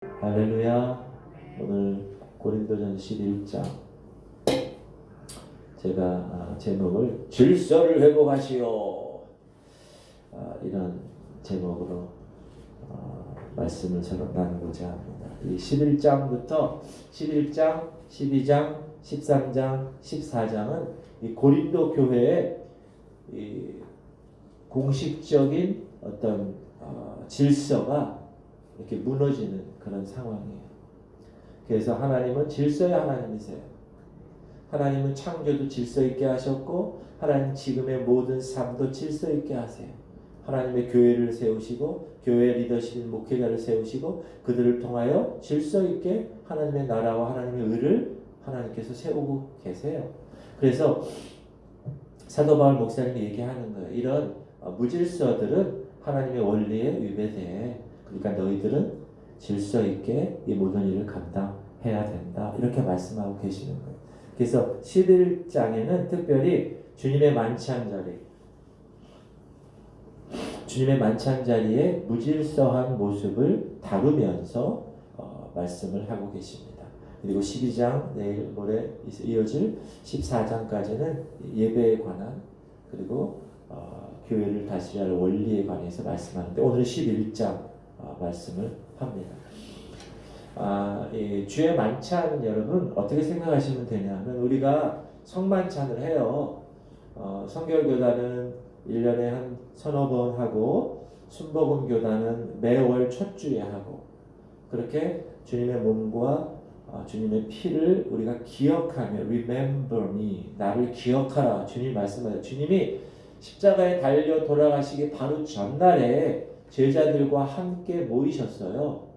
할렐루야. 오늘 고린도전서 11장 제가 제목을 질서를 회복하시오 이런 제목으로 말씀을 서로 나누고자 합니다. 이 11장부터 11장, 12장, 13장, 14장은 이 고린도 교회의 이 공식적인 어떤 질서가 이렇게 무너지는 그런 상황이에요. 그래서 하나님은 질서의 하나님이세요. 하나님은 창조도 질서 있게 하셨고, 하나님 지금의 모든 삶도 질서 있게 하세요. 하나님의 교회를 세우시고, 교회 리더십 목회자를 세우시고, 그들을 통하여 질서 있게 하나님의 나라와 하나님의 의를 하나님께서 세우고 계세요. 그래서 사도 바울 목사님이 얘기하는 거예요. 이런 무질서들은 하나님의 원리에 위배돼. 그러니까 너희들은 질서 있게 이 모든 일을 감당해야 된다. 이렇게 말씀하고 계시는 거예요. 그래서 11장에는 특별히 주님의 만찬 자리에 무질서한 모습을 다루면서 말씀을 하고 계십니다. 그리고 12장 내일 모레 이어질 14장까지는 예배에 관한 그리고 교회를 다스릴 원리에 관해서 말씀하는데 오늘은 11장 말씀을 합니다. 주의 만찬 여러분 어떻게 생각하시면 되냐면 우리가 성만찬을 해요. 성결교단은 1년에 한 서너 번 하고 순복음교단은 매월 첫 주에 하고 그렇게 주님의 몸과 주님의 피를 우리가 기억하며 remember me 나를 기억하라 주님 말씀하세요. 주님이 십자가에 달려 돌아가시기 바로 전날에 제자들과 함께 모이셨어요.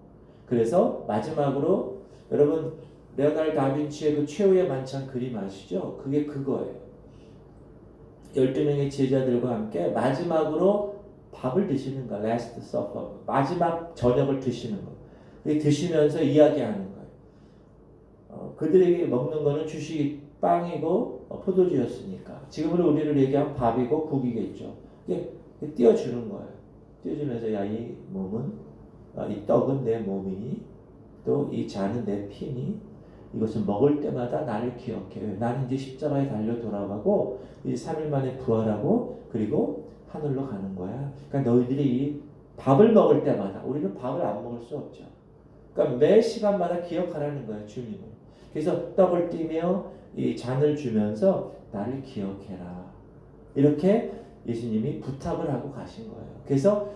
그래서 마지막으로 여러분 레오나르도 다빈치의 그 최후의 만찬 그림 아시죠? 그게 그거예요. 12명의 제자들과 함께 마지막으로 밥을 드시는 거, Last Supper, 마지막 저녁을 드시는 거. 드시면서 이야기하는 거예요. 그들에게 먹는 거는 주식이 빵이고 포도주였으니까. 지금으로 우리를 얘기하면 밥이고 국이겠죠. 이게 띄워주는 거예요. 띄워주면서 야, 이 몸은 이 떡은 내 몸이니 또 이 잔은 내 피니 이것을 먹을 때마다 나를 기억해. 나는 이제 십자가에 달려 돌아가고 이 3일 만에 부활하고 그리고 하늘로 가는 거야. 그러니까 너희들이 이 밥을 먹을 때마다 우리는 밥을 안 먹을 수 없죠. 그러니까 매 시간마다 기억하라는 거예요. 주님을. 그래서 떡을 띠며 이 잔을 주면서 나를 기억해라. 이렇게 예수님이 부탁을 하고 가신 거예요. 그래서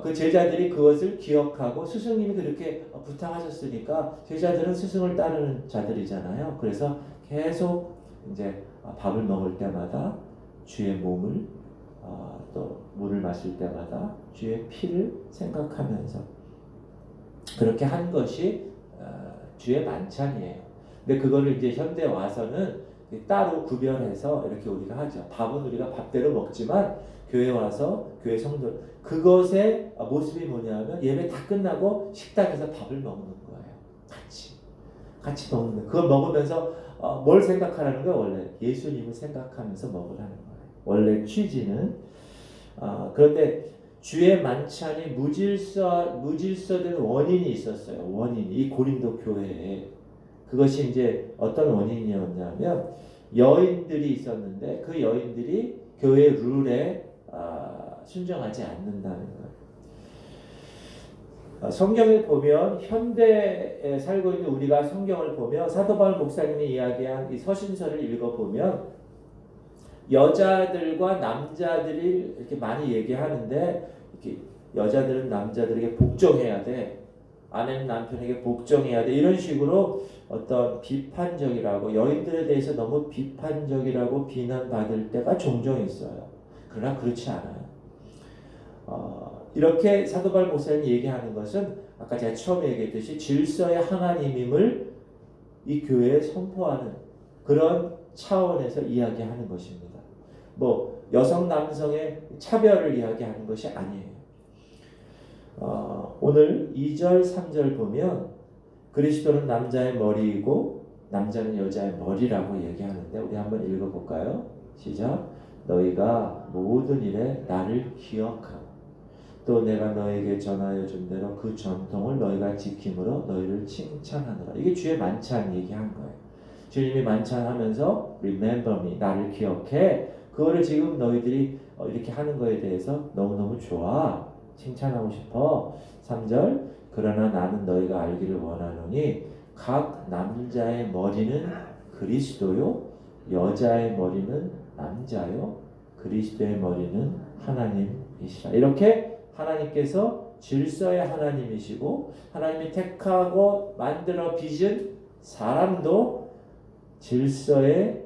그 제자들이 그것을 기억하고 스승님이 그렇게 부탁하셨으니까 제자들은 스승을 따르는 자들이잖아요. 그래서 계속 이제 밥을 먹을 때마다 주의 몸을 또 물을 마실 때마다 주의 피를 생각하면서 그렇게 한 것이 주의 만찬이에요. 근데 그거를 이제 현대 와서는 따로 구별해서 이렇게 우리가 하죠. 밥은 우리가 밥대로 먹지만 교회 와서 교회 성도 그것의 모습이 뭐냐면 예배 다 끝나고 식당에서 밥을 먹는 거예요. 같이 먹는 거예요. 그걸 먹으면서 뭘 생각하라는 거예요? 원래 예수님을 생각하면서 먹으라는 거예요. 원래 취지는 그런데 주의 만찬이 무질서된 원인이 있었어요. 원인이 이 고린도 교회에 그것이 이제 어떤 원인이었냐면 여인들이 있었는데 그 여인들이 교회 룰에 순종하지 않는다는 거예요. 성경을 보면 현대에 살고 있는 우리가 성경을 보면 사도 바울 목사님이 이야기한 이 서신서를 읽어보면 여자들과 남자들이 이렇게 많이 얘기하는데 이렇게 여자들은 남자들에게 복종해야 돼. 아내는 남편에게 복종해야 돼. 이런 식으로 어떤 비판적이라고 여인들에 대해서 너무 비판적이라고 비난받을 때가 종종 있어요. 그러나 그렇지 않아요. 이렇게 사도 바울 목사님이 얘기하는 것은 아까 제가 처음에 얘기했듯이 질서의 하나님임을 이 교회에 선포하는 그런 차원에서 이야기하는 것입니다. 뭐 여성 남성의 차별을 이야기하는 것이 아니에요. 오늘 2절 3절 보면 그리스도는 남자의 머리이고 남자는 여자의 머리라고 얘기하는데 우리 한번 읽어볼까요? 시작. 너희가 모든 일에 나를 기억하고 또 내가 너에게 전하여 준 대로 그 전통을 너희가 지킴으로 너희를 칭찬하노라. 이게 주의 만찬 얘기한 거예요. 주님이 만찬하면서 remember me, 나를 기억해. 그거를 지금 너희들이 이렇게 하는 거에 대해서 너무너무 좋아. 칭찬하고 싶어. 3절 그러나 나는 너희가 알기를 원하노니 각 남자의 머리는 그리스도요 여자의 머리는 남자요 그리스도의 머리는 하나님이시라. 이렇게 하나님께서 질서의 하나님이시고 하나님이 택하고 만들어 빚은 사람도 질서의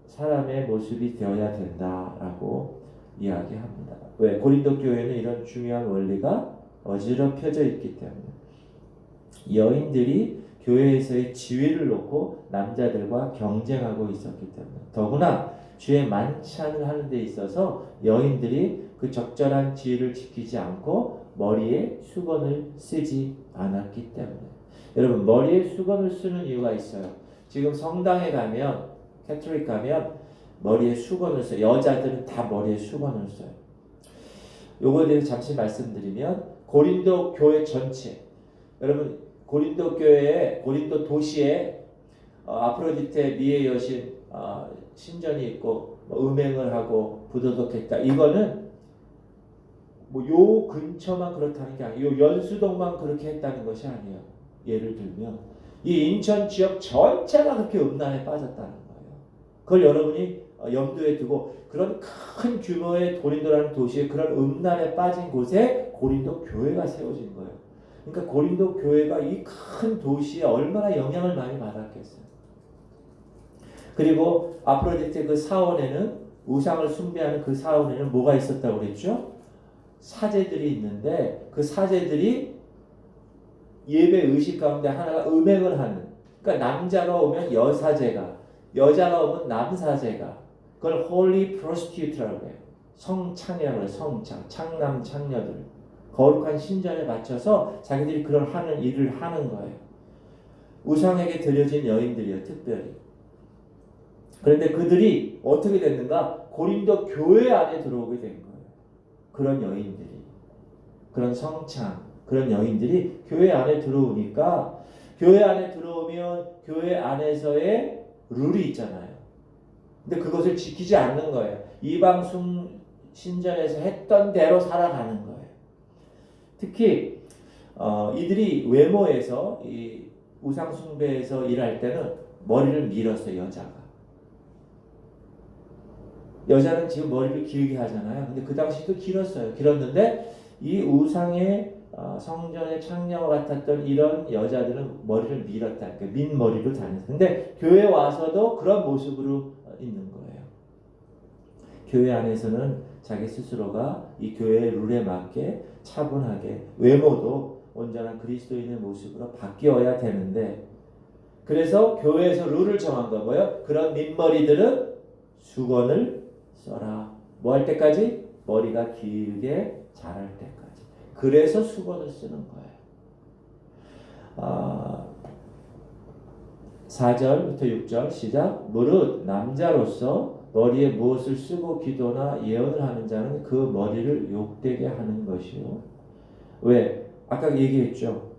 사람의 모습이 되어야 된다라고 이야기합니다. 왜? 고린도 교회는 이런 중요한 원리가 어지럽혀져 있기 때문에 여인들이 교회에서의 지위를 놓고 남자들과 경쟁하고 있었기 때문에 더구나 주의 만찬을 하는 데 있어서 여인들이 그 적절한 지위를 지키지 않고 머리에 수건을 쓰지 않았기 때문에 여러분 머리에 수건을 쓰는 이유가 있어요. 지금 성당에 가면 캐톨릭 가면 머리에 수건을 써요. 여자들은 다 머리에 수건을 써요. 요거에 대해서 잠시 말씀드리면 고린도 교회 전체 여러분 고린도 교회에 고린도 도시에 아프로디테 미의 여신 신전이 있고 음행을 하고 부도덕했다. 이거는 뭐 요 근처만 그렇다는 게 아니에요. 요 연수동만 그렇게 했다는 것이 아니에요. 예를 들면 이 인천 지역 전체가 그렇게 음란에 빠졌다는 거예요. 그걸 여러분이 염두에 두고 그런 큰 규모의 고린도라는 도시에 그런 음란에 빠진 곳에 고린도 교회가 세워진 거예요. 그러니까 고린도 교회가 이 큰 도시에 얼마나 영향을 많이 받았겠어요. 그리고 아프로디테 그 사원에는 우상을 숭배하는 그 사원에는 뭐가 있었다고 그랬죠? 사제들이 있는데 그 사제들이 예배 의식 가운데 하나가 음행을 하는 그러니까 남자가 오면 여사제가 여자가 오면 남사제가 그걸 holy prostitute라고 해요. 성창이라고 해요. 성창, 창남 창녀들 거룩한 신전에 맞춰서 자기들이 그런 하는 일을 하는 거예요. 우상에게 드려진 여인들이요, 특별히. 그런데 그들이 어떻게 됐는가? 고린도 교회 안에 들어오게 된 거예요. 그런 여인들이, 그런 성창, 그런 여인들이 교회 안에 들어오니까 교회 안에 들어오면 교회 안에서의 룰이 있잖아요. 근데 그것을 지키지 않는 거예요. 이방 신전에서 했던 대로 살아가는 거예요. 특히 이들이 외모에서 이 우상 숭배에서 일할 때는 머리를 밀었어요. 여자는 지금 머리를 길게 하잖아요. 근데 그 당시도 길었어요. 길었는데 이 우상의 성전의 창녀와 같았던 이런 여자들은 머리를 밀었다. 그러니까 민머리로 다녔어요. 근데 교회 와서도 그런 모습으로 있는 거예요. 교회 안에서는 자기 스스로가 이 교회의 룰에 맞게 차분하게 외모도 온전한 그리스도인의 모습으로 바뀌어야 되는데 그래서 교회에서 룰을 정한 거 뭐예요? 그런 민머리들은 수건을 써라. 뭐 할 때까지? 머리가 길게 자랄 때까지. 그래서 수건을 쓰는 거예요. 4절부터 6절 시작. 무릇 남자로서 머리에 무엇을 쓰고 기도나 예언을 하는 자는 그 머리를 욕되게 하는 것이요. 왜? 아까 얘기했죠.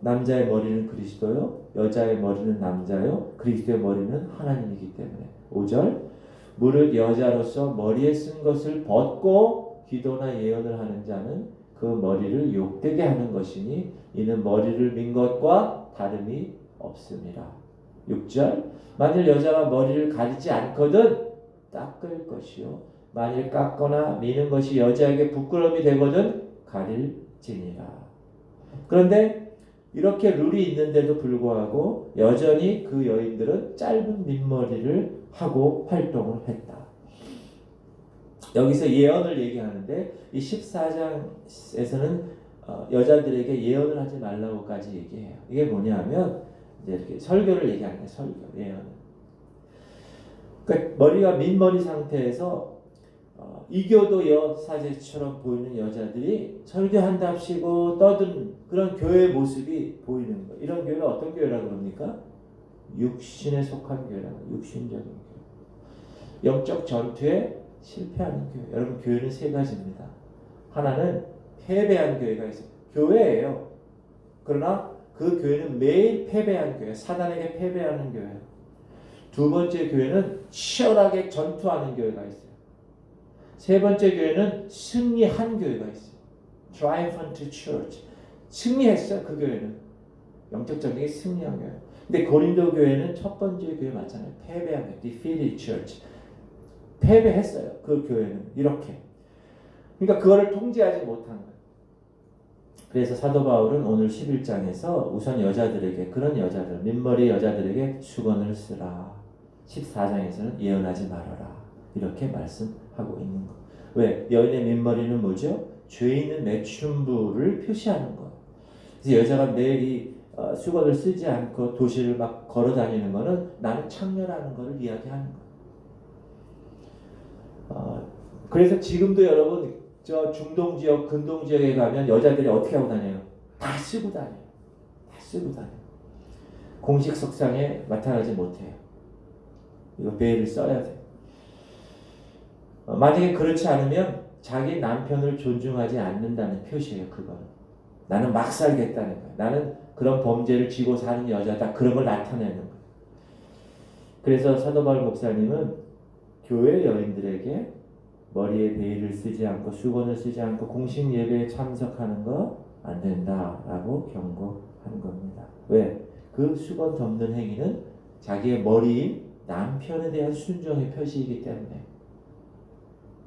남자의 머리는 그리스도요. 여자의 머리는 남자요. 그리스도의 머리는 하나님이기 때문에. 5절. 무릇 여자로서 머리에 쓴 것을 벗고 기도나 예언을 하는 자는 그 머리를 욕되게 하는 것이니 이는 머리를 민 것과 다름이 없습니다. 6절. 만일 여자가 머리를 가리지 않거든 닦을 것이요 만일 깎거나 미는 것이 여자에게 부끄러움이 되거든 가릴지니라. 그런데 이렇게 룰이 있는데도 불구하고 여전히 그 여인들은 짧은 민머리를 하고 활동을 했다. 여기서 예언을 얘기하는데 이 14장에서는 여자들에게 예언을 하지 말라고까지 얘기해요. 이게 뭐냐면 이제 이렇게 설교를 얘기하는 거예요. 설교, 예언. 그러니까 머리가 민머리 상태에서 이교도 여사제처럼 보이는 여자들이 설교한답시고 떠든 그런 교회의 모습이 보이는 거예요. 이런 교회는 어떤 교회라고 그럽니까? 육신에 속한 교회라고. 육신적인 교회. 영적 전투에 실패하는 교회. 여러분 교회는 세 가지입니다. 하나는 패배한 교회가 있어요. 교회예요. 그러나 그 교회는 매일 패배한 교회, 사단에게 패배하는 교회예요. 두 번째 교회는 치열하게 전투하는 교회가 있어요. 세 번째 교회는 승리한 교회가 있어요. Triumphant Church. 승리했어요. 그 교회는. 영적 전쟁에 승리한 교회. 근데 고린도 교회는 첫 번째 교회 맞잖아요. 패배한 교회. Defeated Church. 패배했어요. 그 교회는. 이렇게. 그러니까 그거를 통제하지 못한 거예요. 그래서 사도 바울은 오늘 11장에서 우선 여자들에게, 그런 여자들, 민머리 여자들에게 수건을 쓰라. 14장에서는 예언하지 말아라. 이렇게 말씀하고 있는 거. 왜? 여인의 민머리는 뭐죠? 죄 있는 매춘부를 표시하는 거. 그래서 여자가 매일 이 수건을 쓰지 않고 도시를 막 걸어 다니는 거는 나는 창녀라는 것을 이야기하는 거예요. 그래서 지금도 여러분 저 중동 지역, 근동 지역에 가면 여자들이 어떻게 하고 다녀요? 다 쓰고 다녀요. 다 쓰고 다녀요. 공식 석상에 나타나지 못해요. 이거 베일을 써야 돼요. 만약에 그렇지 않으면 자기 남편을 존중하지 않는다는 표시예요. 그거는. 나는 막 살겠다는 거예요. 나는 그런 범죄를 지고 사는 여자다. 그런 걸 나타내는 거예요. 그래서 사도 바울 목사님은 교회 여인들에게 머리에 베일을 쓰지 않고 수건을 쓰지 않고 공식 예배에 참석하는 거 안 된다라고 경고한 겁니다. 왜? 그 수건 덮는 행위는 자기의 머리인 남편에 대한 순종의 표시이기 때문에.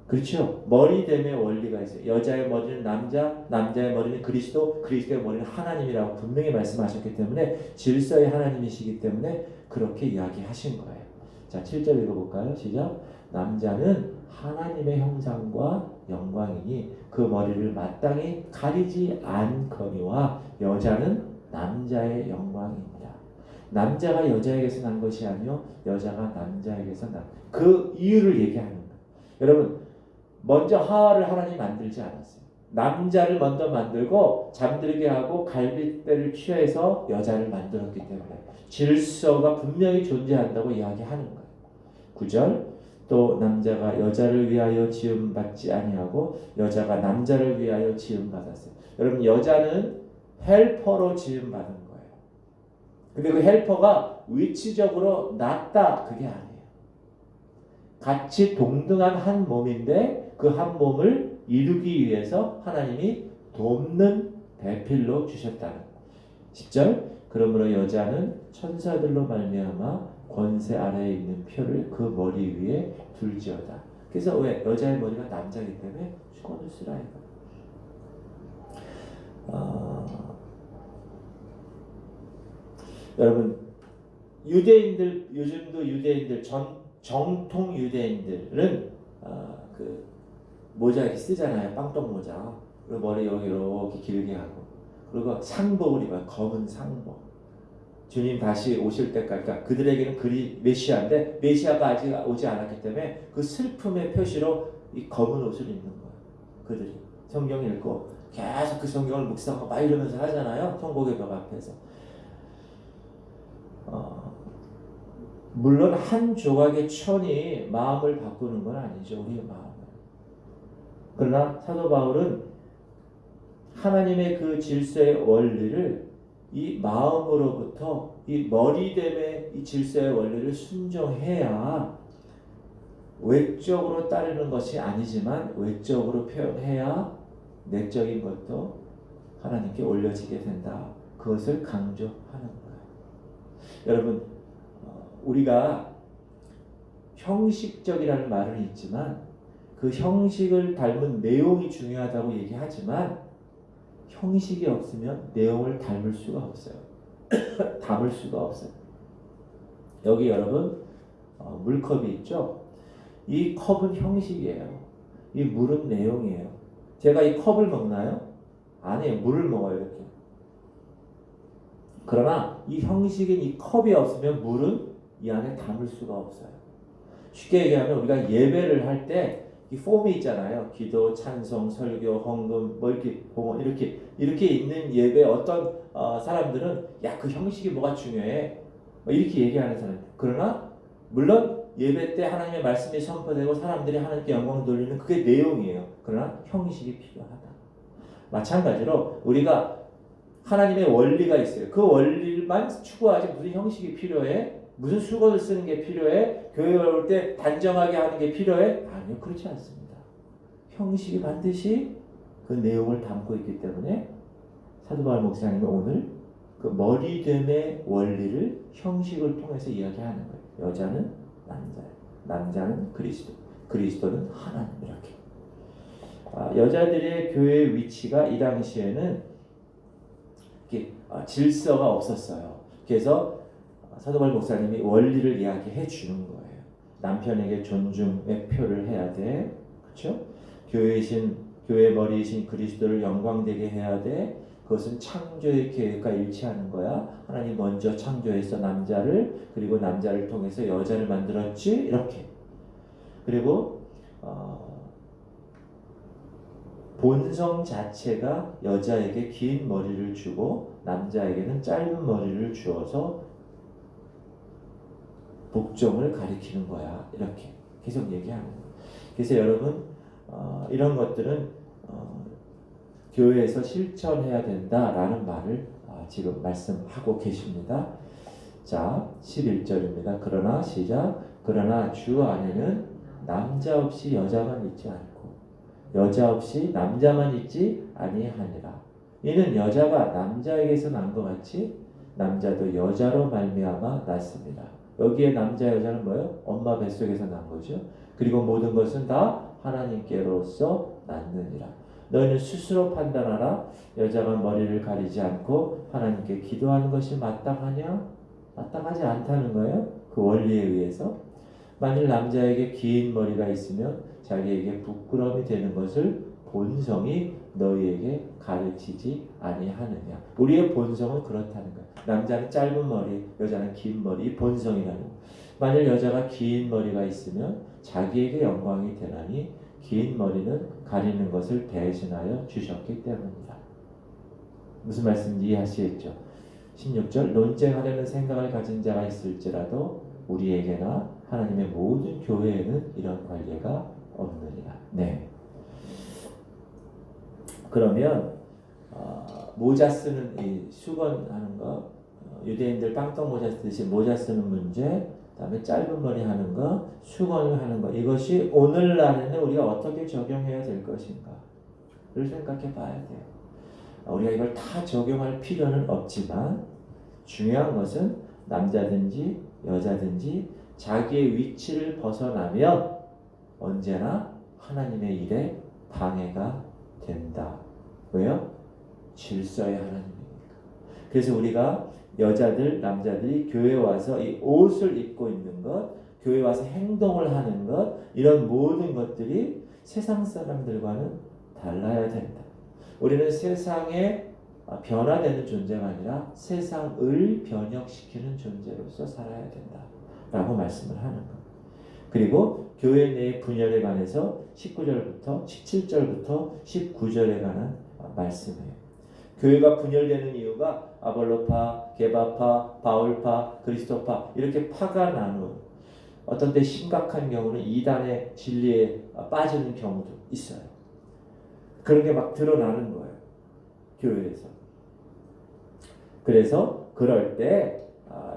그렇죠? 머리됨의 원리가 있어요. 여자의 머리는 남자, 남자의 머리는 그리스도, 그리스도의 머리는 하나님이라고 분명히 말씀하셨기 때문에 질서의 하나님이시기 때문에 그렇게 이야기하신 거예요. 자, 7절 읽어볼까요? 시작. 남자는 하나님의 형상과 영광이니 그 머리를 마땅히 가리지 않거니와 여자는 남자의 영광입니다. 남자가 여자에게서 난 것이 아니요 여자가 남자에게서 난 그 이유를 얘기하는 거예요. 여러분 먼저 하와를 하나님 만들지 않았어요. 남자를 먼저 만들고 잠들게 하고 갈빗대를 취해서 여자를 만들었기 때문에 질서가 분명히 존재한다고 이야기하는 거예요. 9절 또 남자가 여자를 위하여 지음받지 아니하고 여자가 남자를 위하여 지음받았어요. 여러분 여자는 헬퍼로 지음받은 거예요. 근데 그 헬퍼가 위치적으로 낮다 그게 아니에요. 같이 동등한 한 몸인데 그 한 몸을 이루기 위해서 하나님이 돕는 배필로 주셨다는 거예요. 10절 그러므로 여자는 천사들로 말미암아 권세 아래에 있는 표를 그 머리 위에 둘지어다. 그래서 왜? 여자의 머리가 남자이기 때문에 수건을 쓰라 이거. 여러분 유대인들 요즘도 유대인들 정통 유대인들은 그 모자 이렇게 쓰잖아요. 빵떡 모자. 그리고 머리 여기 이렇게 길게 하고 그리고 상복을 입어요. 검은 상복. 주님 다시 오실 때까지 그러니까 그들에게는 메시아인데 메시아가 아직 오지 않았기 때문에 그 슬픔의 표시로 이 검은 옷을 입는 거예요. 그들이 성경 읽고 계속 그 성경을 묵상하고 막 이러면서 하잖아요. 통곡의 벽 앞에서. 물론 한 조각의 천이 마음을 바꾸는 건 아니죠. 우리의 마음을. 그러나 사도 바울은 하나님의 그 질서의 원리를 이 마음으로부터 이 머리됨의 이 질서의 원리를 순종해야 외적으로 따르는 것이 아니지만 외적으로 표현해야 내적인 것도 하나님께 올려지게 된다. 그것을 강조하는 거예요. 여러분 우리가 형식적이라는 말은 있지만 그 형식을 닮은 내용이 중요하다고 얘기하지만 형식이 없으면 내용을 닮을 수가 없어요. 담을 수가 없어요. 여기 여러분 물컵이 있죠? 이 컵은 형식이에요. 이 물은 내용이에요. 제가 이 컵을 먹나요? 아니에요. 물을 먹어요. 이렇게. 그러나 이 형식인 이 컵이 없으면 물은 이 안에 담을 수가 없어요. 쉽게 얘기하면 우리가 예배를 할 때 이 폼이 있잖아요. 기도, 찬송, 설교, 헌금, 뭐 이렇게 봉헌 이렇게 있는 예배 어떤 사람들은 야 그 형식이 뭐가 중요해? 뭐 이렇게 얘기하는 사람. 그러나 물론 예배 때 하나님의 말씀이 선포되고 사람들이 하나님께 영광 돌리는 그게 내용이에요. 그러나 형식이 필요하다. 마찬가지로 우리가 하나님의 원리가 있어요. 그 원리만 추구하지 무슨 형식이 필요해? 무슨 수건을 쓰는 게 필요해? 교회 올 때 단정하게 하는 게 필요해? 아니요, 그렇지 않습니다. 형식이 반드시 그 내용을 담고 있기 때문에 사도 바울 목사님은 오늘 그 머리됨의 원리를 형식을 통해서 이야기하는 거예요. 여자는 남자예요. 남자는 그리스도, 그리스도는 하나님 이렇게. 여자들의 교회의 위치가 이 당시에는 이렇게 질서가 없었어요. 그래서 사도 바울 목사님이 원리를 이야기해 주는 거예요. 남편에게 존중의 표를 해야 돼. 그렇죠? 교회 머리이신 그리스도를 영광되게 해야 돼. 그것은 창조의 계획과 일치하는 거야. 하나님 먼저 창조해서 남자를, 그리고 남자를 통해서 여자를 만들었지. 이렇게. 그리고 본성 자체가 여자에게 긴 머리를 주고 남자에게는 짧은 머리를 주어서 복종을 가리키는 거야. 이렇게 계속 얘기하는 거예요. 그래서 여러분 이런 것들은 교회에서 실천해야 된다라는 말을 지금 말씀하고 계십니다. 자, 11절입니다. 그러나 시작. 그러나 주 안에는 남자 없이 여자만 있지 않고 여자 없이 남자만 있지 아니하니라. 이는 여자가 남자에게서 난 것 같이 남자도 여자로 말미암아 났습니다. 여기에 남자 여자는 뭐예요? 엄마 뱃속에서 난 거죠. 그리고 모든 것은 다 하나님께로서 났느니라. 너희는 스스로 판단하라. 여자가 머리를 가리지 않고 하나님께 기도하는 것이 마땅하냐? 마땅하지 않다는 거예요. 그 원리에 의해서. 만일 남자에게 긴 머리가 있으면 자기에게 부끄러움이 되는 것을 본성이 너희에게 가르치지 아니하느냐. 우리의 본성은 그렇다는 거예요. 남자는 짧은 머리, 여자는 긴 머리, 본성이라는 거예요. 만일 여자가 긴 머리가 있으면 자기에게 영광이 되나니 긴 머리는 가리는 것을 대신하여 주셨기 때문이다. 무슨 말씀인지 이해하시겠죠? 16절 논쟁하려는 생각을 가진 자가 있을지라도 우리에게나 하나님의 모든 교회에는 이런 관례가 없느니라. 네. 그러면 모자 쓰는 이 수건하는 거, 유대인들 빵떡 모자 쓰듯이 모자 쓰는 문제, 그다음에 짧은 머리 하는 거, 수건을 하는 거, 이것이 오늘날에는 우리가 어떻게 적용해야 될 것인가를 생각해 봐야 돼요. 우리가 이걸 다 적용할 필요는 없지만 중요한 것은 남자든지 여자든지 자기의 위치를 벗어나면 언제나 하나님의 일에 방해가 된다. 왜요? 질서의 하나님이니까. 그래서 우리가 여자들, 남자들이 교회에 와서 이 옷을 입고 있는 것, 교회에 와서 행동을 하는 것, 이런 모든 것들이 세상 사람들과는 달라야 된다. 우리는 세상에 변화되는 존재가 아니라 세상을 변혁시키는 존재로서 살아야 된다. 라고 말씀을 하는 것. 그리고 교회 내의 분열에 관해서 19절부터 17절부터 19절에 관한 말씀이에요. 교회가 분열되는 이유가 아볼로파, 게바파, 바울파, 그리스도파 이렇게 파가 나누어 어떤 때 심각한 경우는 이단의 진리에 빠지는 경우도 있어요. 그런 게 막 드러나는 거예요. 교회에서. 그래서 그럴 때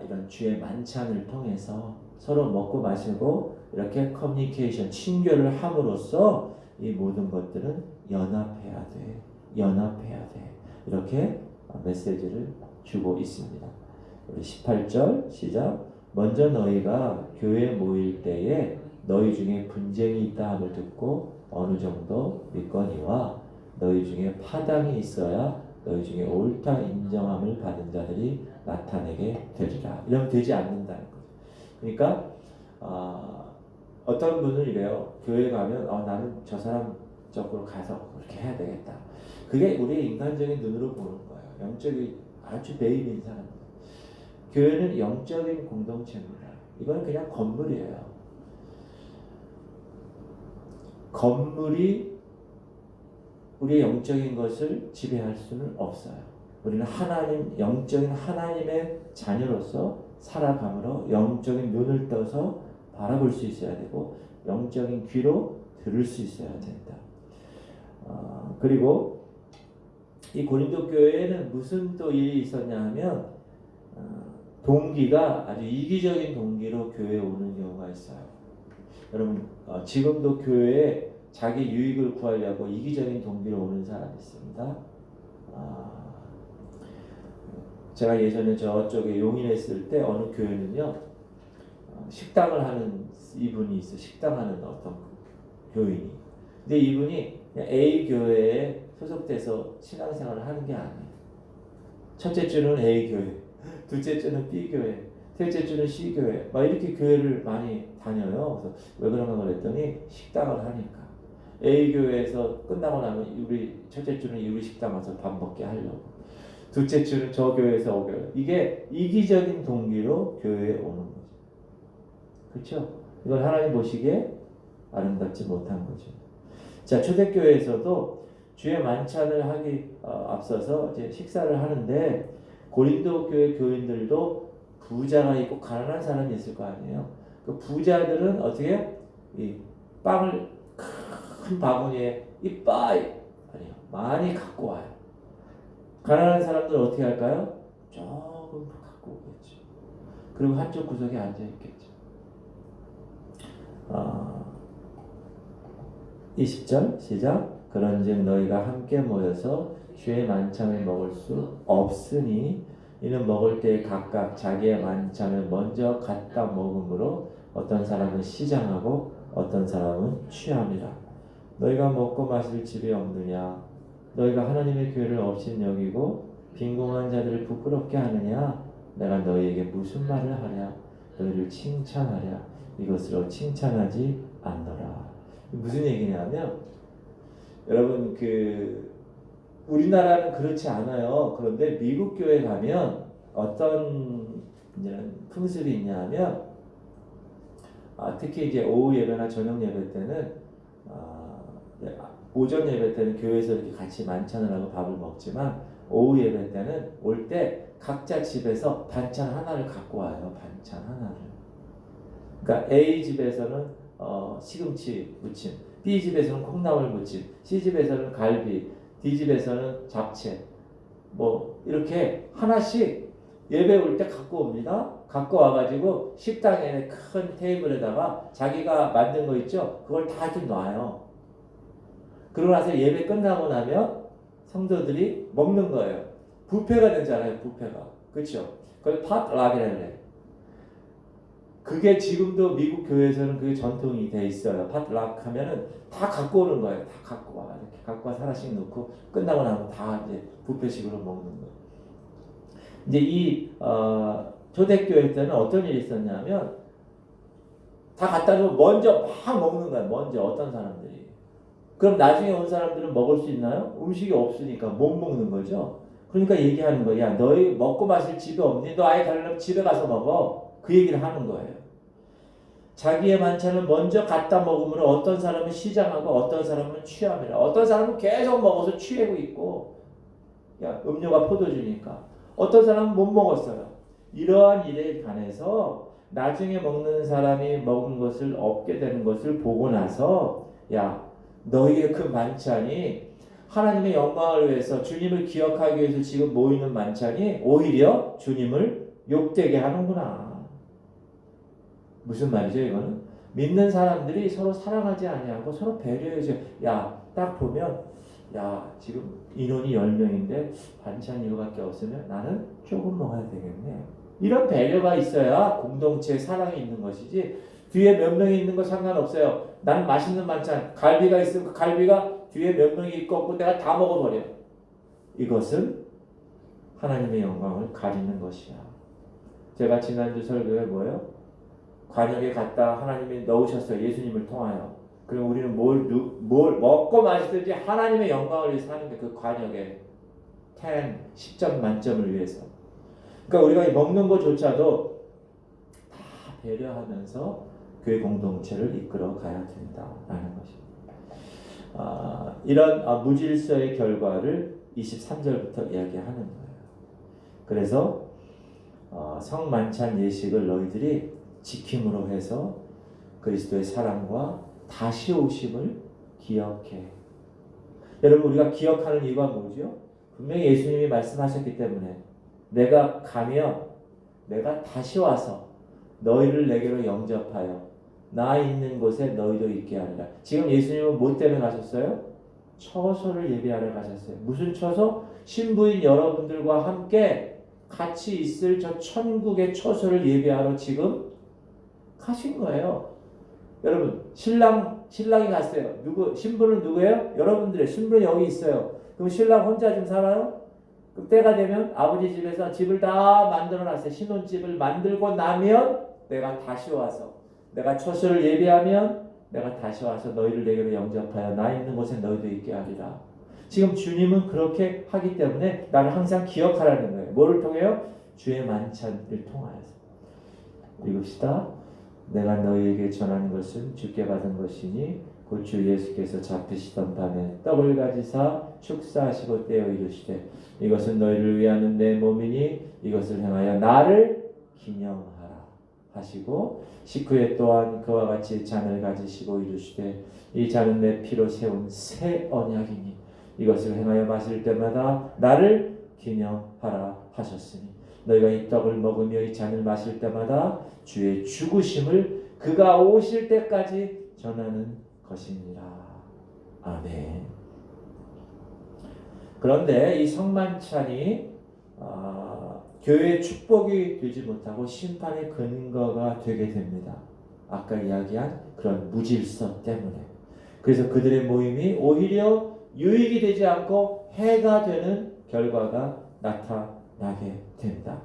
이런 주의 만찬을 통해서 서로 먹고 마시고 이렇게 커뮤니케이션, 친교를 함으로써 이 모든 것들은 연합해야 돼. 연합해야 돼. 이렇게 메시지를 주고 있습니다. 우리 18절 시작. 먼저 너희가 교회에 모일 때에 너희 중에 분쟁이 있다 함을 듣고 어느 정도 믿거니와 너희 중에 파당이 있어야 너희 중에 옳다 인정함을 받은 자들이 나타내게 되리라. 이러면 되지 않는다는 거죠. 그러니까 어떤 분은 이래요. 교회 가면 나는 저 사람 쪽으로 가서 그렇게 해야 되겠다. 그게 우리의 인간적인 눈으로 보는 거예요. 영적인 아주 베이비인 사람. 교회는 영적인 공동체입니다. 이건 그냥 건물이에요. 건물이 우리의 영적인 것을 지배할 수는 없어요. 우리는 하나님, 영적인 하나님의 자녀로서 살아감으로 영적인 눈을 떠서 바라볼 수 있어야 되고 영적인 귀로 들을 수 있어야 된다. 그리고 이 고린도 교회에는 무슨 또 일이 있었냐 하면 동기가 아주 이기적인 동기로 교회에 오는 경우가 있어요. 여러분 지금도 교회에 자기 유익을 구하려고 이기적인 동기로 오는 사람이 있습니다. 제가 예전에 저쪽에 용인에 있을 때 어느 교회는요 식당을 하는 이분이 있어. 식당하는 어떤 교인이. 근데 이분이 그냥 A 교회에 소속돼서 신앙생활을 하는 게 아니에요. 첫째 주는 A 교회, 둘째 주는 B 교회, 셋째 주는 C 교회, 막 이렇게 교회를 많이 다녀요. 그래서 왜 그런가 그랬더니 식당을 하니까. A 교회에서 끝나고 나면 우리 첫째 주는 우리 식당 와서 밥 먹게 하려고. 둘째 주는 저 교회에서 오게. 이게 이기적인 동기로 교회에 오는 거죠. 그렇죠? 이건 하나님 보시기에 아름답지 못한 거죠. 자, 초대교회에서도 주의 만찬을 하기 앞서서 이제 식사를 하는데 고린도 교회 교인들도 부자가 있고 가난한 사람이 있을 거 아니에요. 그 부자들은 어떻게 이 빵을 큰 바구니에 이빠이 아니요 많이 갖고 와요. 가난한 사람들은 어떻게 할까요? 조금 갖고 오겠죠. 그리고 한쪽 구석에 앉아 있겠죠. 20절 시작. 그런즉 너희가 함께 모여서 주의 만찬을 먹을 수 없으니 이는 먹을 때 각각 자기의 만찬을 먼저 갖다 먹음으로 어떤 사람은 시장하고 어떤 사람은 취함이라. 너희가 먹고 마실 집이 없느냐? 너희가 하나님의 교회를 업신여기고 빈궁한 자들을 부끄럽게 하느냐? 내가 너희에게 무슨 말을 하랴? 너희를 칭찬하랴? 이것으로 칭찬하지 않노라. 무슨 얘기냐면 여러분 우리나라는 그렇지 않아요. 그런데 미국 교회 가면 어떤 풍습이 있냐면 특히 이제 오후 예배나 저녁 예배 때는 오전 예배 때는 교회에서 이렇게 같이 만찬을 하고 밥을 먹지만 오후 예배 때는 올 때 각자 집에서 반찬 하나를 갖고 와요. 반찬 하나를. 그러니까 A 집에서는 시금치 무침, B 집에서는 콩나물 무침, C 집에서는 갈비, D 집에서는 잡채, 뭐 이렇게 하나씩 예배 올 때 갖고 옵니다. 갖고 와가지고 식당에 큰 테이블에다가 자기가 만든 거 있죠? 그걸 다 이렇게 놔요. 그러고 나서 예배 끝나고 나면 성도들이 먹는 거예요. 뷔페가 되잖아요. 뷔페가. 그렇죠? 그걸 팟락이라고 해요. 그게 지금도 미국 교회에서는 그게 전통이 돼 있어요. 팟락 하면은 다 갖고 오는 거예요. 다 갖고 와. 이렇게 갖고 와서 하나씩 넣고 끝나고 나면 다 이제 뷔페식으로 먹는 거예요. 이제 이 초대교회 때는 어떤 일이 있었냐면 다 갖다 주면 먼저 막 먹는 거예요. 먼저 어떤 사람들이. 그럼 나중에 온 사람들은 먹을 수 있나요? 음식이 없으니까 못 먹는 거죠. 그러니까 얘기하는 거야. 야, 너희 먹고 마실 집이 없니? 너 아예 가려면 집에 가서 먹어. 그 얘기를 하는 거예요. 자기의 만찬을 먼저 갖다 먹으므로 어떤 사람은 시장하고 어떤 사람은 취함이라. 어떤 사람은 계속 먹어서 취하고 있고 야, 음료가 포도주니까. 어떤 사람은 못 먹었어요. 이러한 일에 관해서 나중에 먹는 사람이 먹은 것을 얻게 되는 것을 보고 나서 야, 너희의 그 만찬이 하나님의 영광을 위해서 주님을 기억하기 위해서 지금 모이는 만찬이 오히려 주님을 욕되게 하는구나. 무슨 말이죠 이거는? 믿는 사람들이 서로 사랑하지 아니하고 서로 배려해줘. 야, 딱 보면 야, 지금 인원이 10명인데 반찬 이거밖에 없으면 나는 조금 먹어야 되겠네. 이런 배려가 있어야 공동체에 사랑이 있는 것이지 뒤에 몇 명이 있는 거 상관없어요. 난 맛있는 반찬, 갈비가 있으면 그 갈비가 뒤에 몇 명이 있고 없고 내가 다 먹어버려. 이것은 하나님의 영광을 가리는 것이야. 제가 지난주 설교에 뭐예요? 관역에 갔다 하나님이 넣으셨어요. 예수님을 통하여. 그럼 우리는 뭘 먹고 마시든지 하나님의 영광을 위해서 하는 게 그 관역에 10점 만점을 위해서. 그러니까 우리가 먹는 것조차도 다 배려하면서 교회 공동체를 이끌어 가야 된다라는 것입니다. 이런 무질서의 결과를 23절부터 이야기하는 거예요. 그래서 성만찬 예식을 너희들이 지킴으로 해서 그리스도의 사랑과 다시 오심을 기억해. 여러분, 우리가 기억하는 이유가 뭐죠? 분명히 예수님이 말씀하셨기 때문에 내가 가면 내가 다시 와서 너희를 내게로 영접하여 나 있는 곳에 너희도 있게 하리라. 지금 예수님은 뭐 때문에 가셨어요? 처소를 예비하러 가셨어요. 무슨 처소? 신부인 여러분들과 함께 같이 있을 저 천국의 처소를 예비하러 지금 가신 거예요. 여러분, 신랑이 갔어요. 신부는 누구예요? 여러분들의 신부는 여기 있어요. 그럼 신랑 혼자 좀 살아요? 그 때가 되면 아버지 집에서 집을 다 만들어 놨어요. 신혼집을 만들고 나면 내가 다시 와서 내가 처소를 예비하면 내가 다시 와서 너희를 내게로 영접하여 나 있는 곳에 너희도 있게 하리라. 지금 주님은 그렇게 하기 때문에 나를 항상 기억하라는 거예요. 뭐를 통해요? 주의 만찬을 통하여서. 읽읍시다. 내가 너희에게 전하는 것은 주께 받은 것이니 곧 주 예수께서 잡히시던 밤에 떡을 가지사 축사하시고 떼어 이르시되 이것은 너희를 위하는 내 몸이니 이것을 행하여 나를 기념하라 하시고 식후에 또한 그와 같이 잔을 가지시고 이르시되 이 잔은 내 피로 세운 새 언약이니 이것을 행하여 마실 때마다 나를 기념하라 하셨으니 너희가 이 떡을 먹으며 이 잔을 마실 때마다 주의 죽으심을 그가 오실 때까지 전하는 것이니라. 아멘. 그런데 이 성만찬이 교회의 축복이 되지 못하고 심판의 근거가 되게 됩니다. 아까 이야기한 그런 무질서 때문에. 그래서 그들의 모임이 오히려 유익이 되지 않고 해가 되는 결과가 나타나게 된다.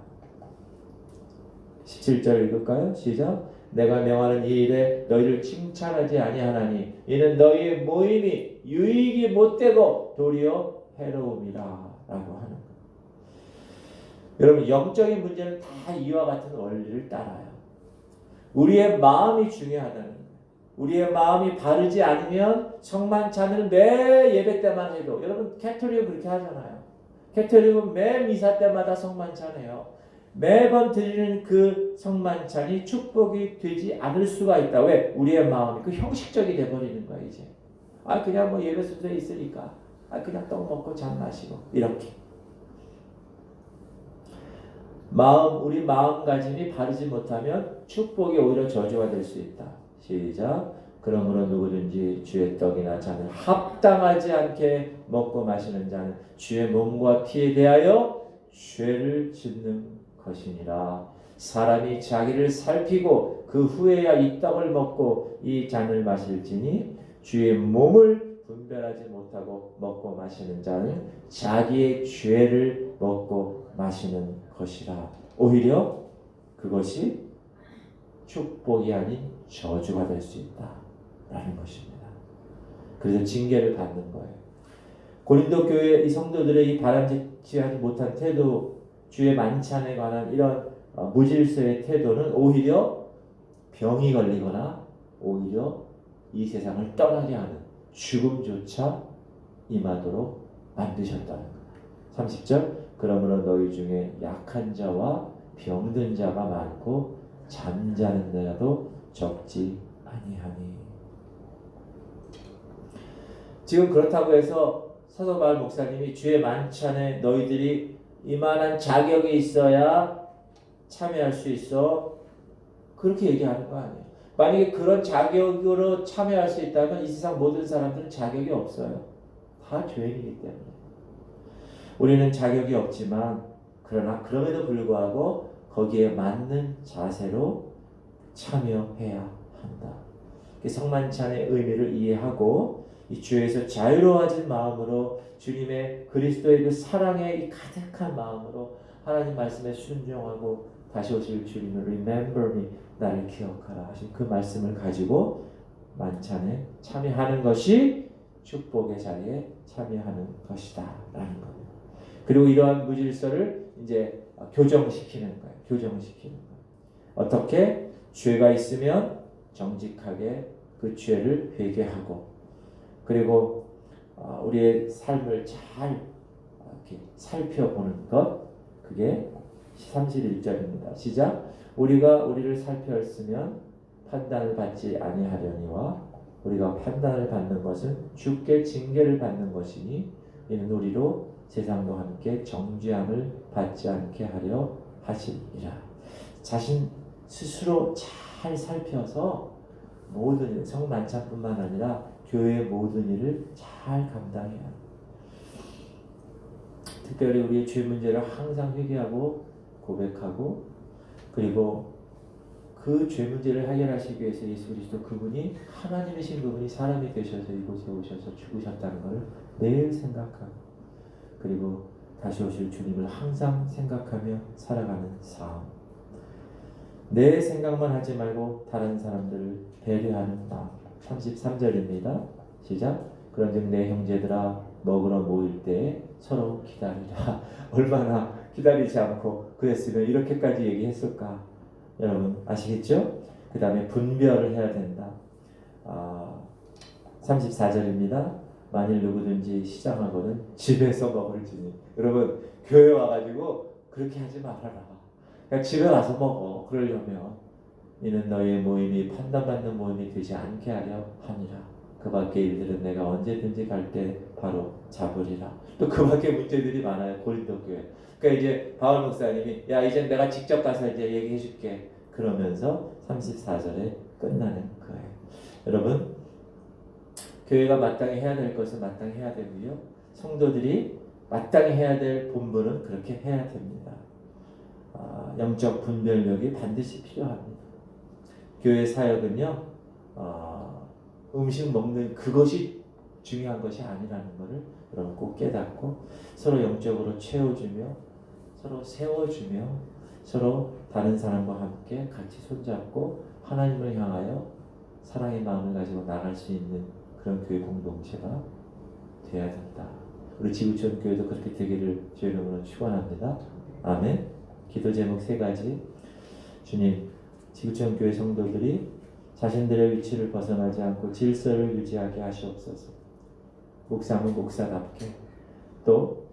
17절 읽을까요? 시작. 내가 명하는 이 일에 너희를 칭찬하지 아니하나니 이는 너희의 모임이 유익이 못되고 도리어 해로움이라 라고 하는 거예요. 여러분, 영적인 문제는 다 이와 같은 원리를 따라요. 우리의 마음이 중요하다는 거예요. 우리의 마음이 바르지 않으면 성만찬을 매 예배 때만 해도, 여러분 캐톨릭은 그렇게 하잖아요. 캐톨릭은 매 미사 때마다 성만찬해요. 매번 드리는 그 성만찬이 축복이 되지 않을 수가 있다. 왜? 우리의 마음이 그 형식적이 돼버리는 거야 이제. 그냥 뭐 예배 순서에 있으니까 그냥 떡 먹고 잔 마시고 이렇게. 우리 마음가짐이 바르지 못하면 축복이 오히려 저주가 될 수 있다. 시작. 그러므로 누구든지 주의 떡이나 잔을 합당하지 않게 먹고 마시는 자는 주의 몸과 피에 대하여 죄를 짓는 것이니라. 사람이 자기를 살피고 그 후에야 이 떡을 먹고 이 잔을 마실지니 주의 몸을 분별하지 못하고 먹고 마시는 자는 자기의 죄를 먹고 마시는 것이라. 오히려 그것이 축복이 아닌 저주가 될 수 있다라는 것입니다. 그래서 징계를 받는 거예요. 고린도 교회 이 성도들의 이 바람직하지 못한 태도, 주의 만찬에 관한 이런 무질서의 태도는 오히려 병이 걸리거나 오히려 이 세상을 떠나게 하는 죽음조차 임하도록 만드셨다는 거예요. 30절. 그러므로 너희 중에 약한 자와 병든 자가 많고 잠자는 자도 적지 아니하니. 지금 그렇다고 해서 사도 바울 목사님이 주의 만찬에 너희들이 이만한 자격이 있어야 참여할 수 있어, 그렇게 얘기하는 거 아니에요. 만약에 그런 자격으로 참여할 수 있다면 이 세상 모든 사람들은 자격이 없어요. 다 죄인이기 때문에. 우리는 자격이 없지만 그러나 그럼에도 불구하고 거기에 맞는 자세로 참여해야 한다. 성만찬의 의미를 이해하고 이 주에서 자유로워진 마음으로 주님의 그리스도의 그 사랑에 이 가득한 마음으로 하나님 말씀에 순종하고 다시 오실 주님을 remember me, 나를 기억하라 하신 그 말씀을 가지고 만찬에 참여하는 것이 축복의 자리에 참여하는 것이다 라는 겁니다. 그리고 이러한 무질서를 이제 교정시키는 거예요. 교정시키는 거예요. 어떻게? 죄가 있으면 정직하게 그 죄를 회개하고, 그리고 우리의 삶을 잘 이렇게 살펴보는 것, 그게 31절입니다. 시작. 우리가 우리를 살펴봤으면 판단을 받지 아니하려니와 우리가 판단을 받는 것은 주께 징계를 받는 것이니 이는 우리로 세상과 함께 정죄함을 받지 않게 하려 하심이라. 자신 스스로 잘 살펴서 모든 일, 성만찬뿐만 아니라 교회의 모든 일을 잘 감당해야 합니다. 특별히 우리의 죄 문제를 항상 회개하고 고백하고, 그리고 그 죄 문제를 해결하시기 위해서 예수 그리스도 그분이 하나님이신 그분이 사람이 되셔서 이곳에 오셔서 죽으셨다는 것을 매일 생각하고, 그리고 다시 오실 주님을 항상 생각하며 살아가는 삶. 내 생각만 하지 말고 다른 사람들을 배려하는 마음. 33절입니다. 시작. 그런즉 내 형제들아 먹으러 모일 때에 서로 기다리라. 얼마나 기다리지 않고 그랬으면 이렇게까지 얘기했을까? 여러분 아시겠죠? 그 다음에 분별을 해야 된다. 34절입니다. 만일 누구든지 시장하거든 집에서 먹을지니. 여러분 교회 와가지고 그렇게 하지 말아라. 그냥 집에 와서 먹어. 그러려면 이는 너희의 모임이 판단받는 모임이 되지 않게 하려 하니라. 그 밖의 일들은 내가 언제든지 갈 때 바로 잡으리라. 또 그 밖의 문제들이 많아요. 고린도 교회. 그러니까 이제 바울 목사님이 야 이제 내가 직접 가서 이제 얘기해 줄게. 그러면서 34절에 끝나는 거예요. 여러분 교회가 마땅히 해야 될 것은 마땅히 해야 되고요. 성도들이 마땅히 해야 될 본분은 그렇게 해야 됩니다. 영적 분별력이 반드시 필요합니다. 교회 사역은요, 음식 먹는 그것이 중요한 것이 아니라는 것을 여러분 꼭 깨닫고 서로 영적으로 채워주며 서로 세워주며 서로 다른 사람과 함께 같이 손잡고 하나님을 향하여 사랑의 마음을 가지고 나갈 수 있는 그런 교회 공동체가 되어야 된다. 우리 지구촌 교회도 그렇게 되기를 주의 이름으로 축원합니다. 아멘. 기도 제목 3가지. 주님, 지구촌 교회 성도들이 자신들의 위치를 벗어나지 않고 질서를 유지하게 하시옵소서. 목사는 목사답게, 또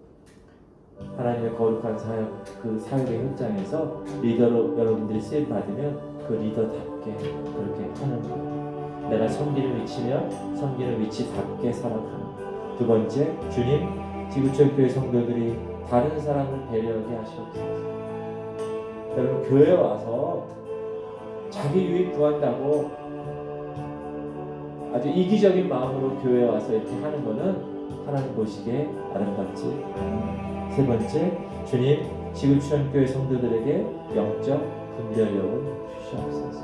하나님의 거룩한 사역, 그 사역의 현장에서 리더로 여러분들이 쓰임 받으면 그 리더답게 그렇게 하는 거예요. 내가 섬기는 위치면 섬기는 위치답게 살아가는 거예요. 2번째, 주님, 지구촌 교회 성도들이 다른 사람을 배려하게 하시옵소서. 여러분 교회에 와서 자기 유익 구한다고 아주 이기적인 마음으로 교회에 와서 이렇게 하는 것은 하나님 보시기에 아름답지 않습니다. 3번째, 주님 지구촌 교회 성도들에게 영적 분별력을 주시옵소서.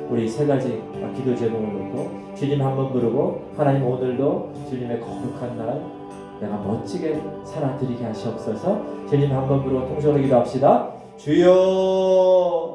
우리 3가지 기도 제목을 놓고 주님 한번 부르고 하나님 오늘도 주님의 거룩한 날 내가 멋지게 살아드리게 하시옵소서. 주님 한번 부르고 통성으로 기도합시다. 주여